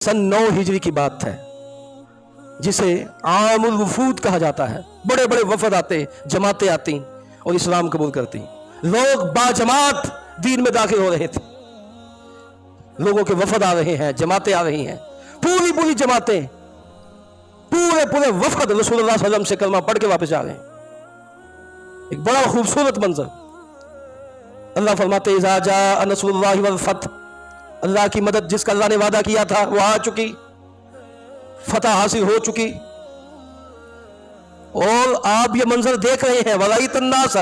सन 9 हिजरी की बात है, जिसे आमुल वफूद कहा जाता है। बड़े बड़े वफद आते, जमातें आती और इस्लाम कबूल करती। लोग बाजमात दीन में दाखिल हो रहे थे। लोगों के वफद आ रहे हैं, जमातें आ रही हैं, पूरी पूरी जमातें, पूरे पूरे वफद रसूलुल्लाह सल्लल्लाहु अलैहि वसल्लम से कलमा पढ़ के वापस आ रहे हैं। एक बड़ा खूबसूरत मंजर। अल्लाह फरमाते इज़ा जाअ नस्रुल्लाहि वल फतह, अल्लाह की मदद जिसका अल्लाह ने वादा किया था वो आ चुकी, फतह हासिल हो चुकी। और आप ये मंजर देख रहे हैं, वलाइतन नास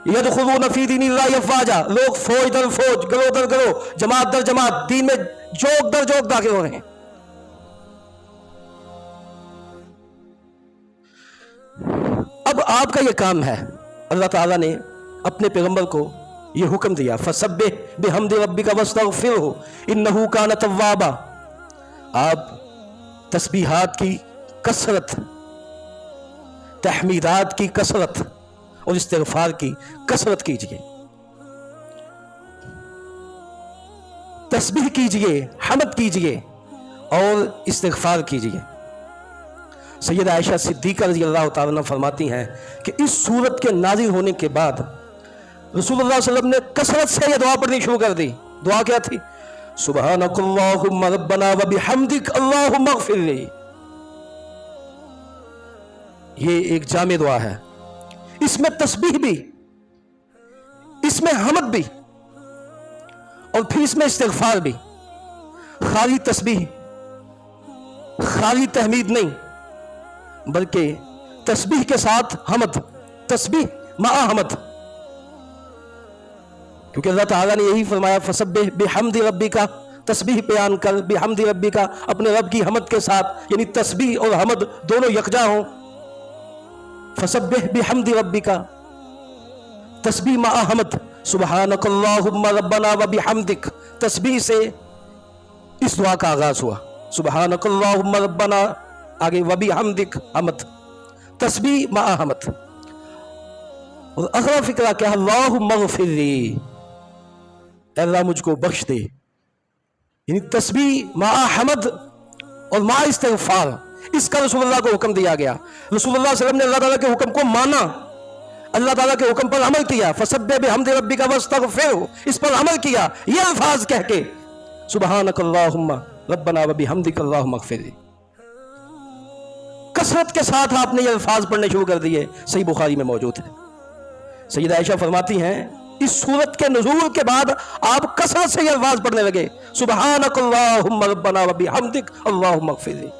यदखुलून फी दीनिल्लाहि अफ़वाजा, लोग फौज दर फौज, गरोह दर गरोह, जमात दर जमात दीन में जोक दर जोक दाखिल हो रहे हैं। अब आपका ये काम है, अल्लाह ताला ने अपने पैगंबर को ये हुक्म दिया, फसब्बिह बिहम्दि रब्बिका वस्तगफिरहु इन्नहु कान तव्वाबा। आप तस्बीहात की कसरत, तहमीदात की कसरत और इस्तिगफार की कसरत कीजिए। तस्बीह कीजिए, हमद कीजिए और इस्तिगफार कीजिए। सैयदा आयशा सिद्दीक़ा रज़ियल्लाहु ताला अन्हा फरमाती हैं कि इस सूरत के नाज़िल होने के बाद रसूलुल्लाह सल्लल्लाहु अलैहि वसल्लम ने कसरत से यह दुआ पढ़नी शुरू कर दी। दुआ क्या थी? सुब्हानकल्लाहुम्मा रब्बना व बिहम्दिक अल्लाहुम्मा अग़फ़िरली। ये एक जामे दुआ है, इसमें तस्बीह भी, इसमें हमद भी और फिर इसमें इस्तिग़फ़ार भी। खाली तस्बीह, खाली तहमीद नहीं, बल्कि तस्बीह के साथ हमद, तस्बीह मा'a हमद। क्योंकि अल्लाह ताला ने यही फरमाया, फसब्बिह बिहम्दि रब्बिका, तस्बीह बयान कर, बिहम्दि रब्बिका, अपने रब की हमद के साथ, यानी तस्बीह और हमद दोनों यकजा हों। फसब्बिह बिहम्दि रब्बिका, तस्बीह मा'a हमद, सुब्हानकल्लाहुम्मा रब्बना व बिहम्दिक। तस्बीह से इस दुआ का आगाज हुआ, सुब्हानकल्लाहुम्मा रब्बना, आगे व बिहम्दिक हमद, तस्बीह मा'a हमद। और अगला फिक्रा क्या है? अल्लाहुम्मा अग़फ़िरली, अल्लाह मुझको बख्श दे। यानी तस्बीह मा'a हमद और मा'a इस्तिग़फ़ार, इसका रसूलुल्लाह को हुक्म दिया गया। रसूलुल्लाह सल्लल्लाहु अलैहि वसल्लम ने अल्लाह ताला के हुक्म को माना, अल्लाह ताला के हुक्म पर अमल किया। फसब्बिह बिहम्दि रब्बिका वस्तगफिरहु, इस पर अमल किया, ये अल्फाज कह के, सुब्हानकल्लाहुम्मा रब्बना व बिहम्दिका अल्लाहुम्मा अग़फ़िरली। कसरत के साथ आपने ये अल्फाज पढ़ने शुरू कर दिए। सही बुखारी में मौजूद है। सैयदा आयशा फरमाती हैं, इस सूरत के नुज़ूल के बाद आप कसरत से ये अल्फाज पढ़ने लगे, सुब्हानकल्लाहुम्मा रब्बना व बिहम्दिक अल्लाहुम्मा अग़फ़िरली।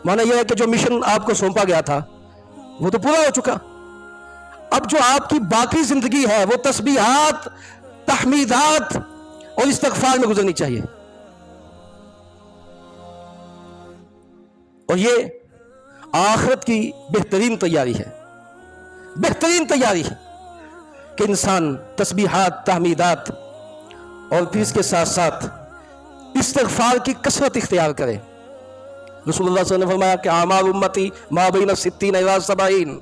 माना यह है कि जो मिशन आपको सौंपा गया था वो तो पूरा हो चुका। अब जो आपकी बाकी जिंदगी है वो तस्बीहात, तहमीदात और इस्तिग़फ़ार में गुजरनी चाहिए। और ये आखिरत की बेहतरीन तैयारी है, बेहतरीन तैयारी है कि इंसान तस्बीहात, तहमीदात और फिर इसके साथ साथ इस्तिग़फ़ार की कसरत इख्तियार करे। रसूलुल्लाह सल्लल्लाहु अलैहि वसल्लम ने फरमाया कि आमाल उम्मती मा बैन 60 इला 70,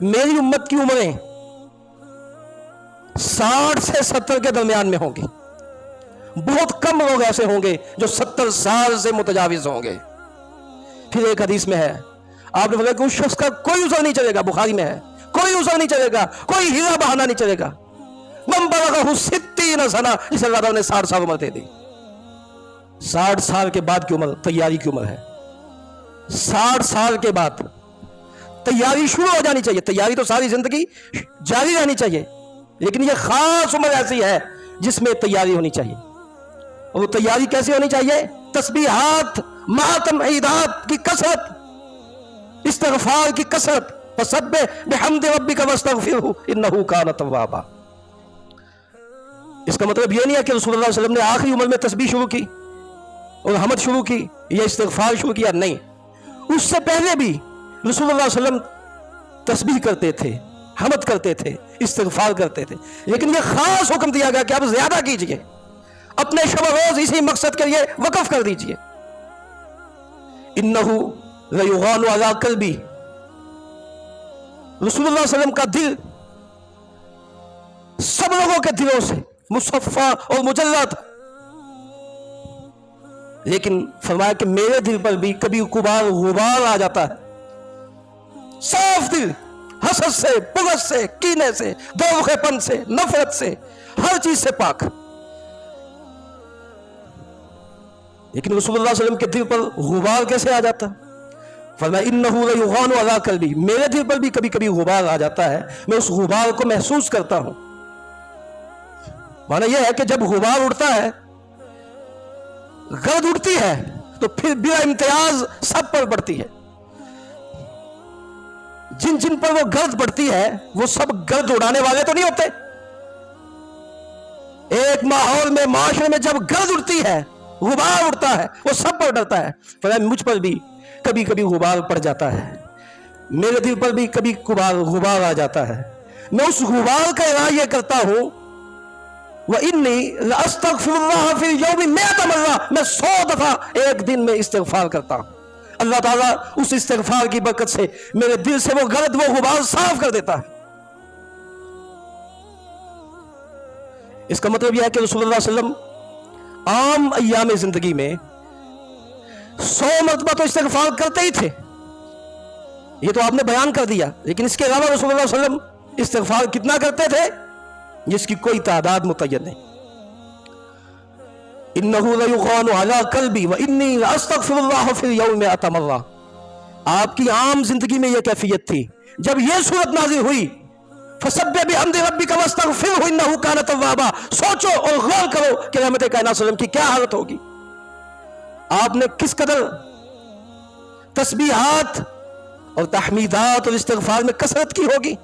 मेरी उम्मत की उम्रें 60 से 70 के दरमियान में होंगी। बहुत कम लोग ऐसे होंगे जो 70 साल से मुतजाविज होंगे। फिर एक हदीस में है, आपने बोला कि उस शख्स का कोई उज़र नहीं चलेगा, बुखारी में है, कोई उज़र नहीं चलेगा, कोई हीरा बहाना नहीं चलेगा। मन बलगहु 60 सना, जिसे अल्लाह ने 60 साल उम्र दे दी। 60 साल के बाद की उम्र तैयारी की उम्र है। 60 साल के बाद तैयारी शुरू हो जानी चाहिए। तैयारी तो सारी जिंदगी जारी रहनी चाहिए, लेकिन यह खास उम्र ऐसी है जिसमें तैयारी होनी चाहिए। और वो तैयारी कैसी होनी चाहिए? तस्बीहात, मा'a तहमीदात की कसरत, इस्तिग़फ़ार की कसरत। फसब्बिह बिहम्दि रब्बिका वस्तगफिरहु इन्नहु कान तव्वाबा। इसका मतलब यह नहीं है कि रसूलुल्लाह सल्लल्लाहु अलैहि वसल्लम ने आखिरी उम्र में तस्बीह शुरू की और हमद शुरू की या इस्तिग़फ़ार शुरू किया, नहीं। उससे पहले भी रसूलुल्लाह सल्लल्लाहु अलैहि वसल्लम तस्बीह करते थे, हमद करते थे, इस्तिग़फ़ार करते थे, लेकिन यह खास हुक्म दिया गया कि आप ज्यादा कीजिए, अपने शब रोज इसी मकसद के लिए वक़फ़ कर दीजिए। इन्नहु लयुग़ानु अला क़ल्बी, रसूलुल्लाह सल्लल्लाहु अलैहि वसल्लम का दिल सब लोगों के दिलों से मुसफ़्फ़ा और मुजल्ला था, لیکن فرمایا کہ میرے دل پر بھی کبھی کبھار غبار آ جاتا ہے. صاف دل، حسد سے، بغض سے، کینے سے، دوغے پن سے، نفرت سے، ہر چیز سے پاک. لیکن رسول اللہ صلی اللہ علیہ وسلم کے دل پر غبار کیسے آ جاتا؟ فرمایا انہ لیغان علی قلبی، میرے دل پر بھی کبھی کبھی غبار آ جاتا ہے، میں اس غبار کو محسوس کرتا ہوں. معنی یہ ہے کہ جب غبار اڑتا ہے، گرد اڑتی ہے، تو پھر بلا امتیاز سب پر پڑتی ہے. جن جن پر وہ گرد پڑتی ہے وہ سب گرد اڑانے والے تو نہیں ہوتے. ایک ماحول میں، معاشرے میں جب گرد اڑتی ہے، غبار اڑتا ہے، وہ سب پر ڈرتا ہے. فرمایا مجھ پر بھی کبھی کبھی غبار پڑ جاتا ہے، میرے دل پر بھی کبھی غبار آ جاتا ہے. میں اس غبار کا اظہار یہ کرتا ہوں وَإِنِّي لَأَسْتَغْفِرُ اللَّهَ فِي الْيَوْمِ 100 مرة، میں 100 دفعہ ایک دن میں استغفار کرتا ہوں. اللہ تعالیٰ اس استغفار کی برکت سے میرے دل سے وہ گرد، وہ غبار صاف کر دیتا ہے. اس کا مطلب یہ ہے کہ رسول اللہ صلی اللہ علیہ وسلم عام ایام زندگی میں 100 مرتبہ تو استغفار کرتے ہی تھے، یہ تو آپ نے بیان کر دیا. لیکن اس کے علاوہ رسول اللہ صلی اللہ علیہ وسلم استغفار کتنا کرتے تھے جس کی کوئی تعداد متعین نہیں. انہ لیغان علی قلبی وانی لاستغفر اللہ فی اليوم 100 مرہ. آپ کی عام زندگی میں یہ کیفیت تھی. جب یہ صورت نازل ہوئی فسبح بحمد ربک واستغفرہ انہ کان توابا، سوچو اور غور کرو کہ رحمت کائنات صلی اللہ علیہ وسلم کی کیا حالت ہوگی. آپ نے کس قدر تسبیحات اور تحمیدات اور استغفار میں کثرت کی ہوگی.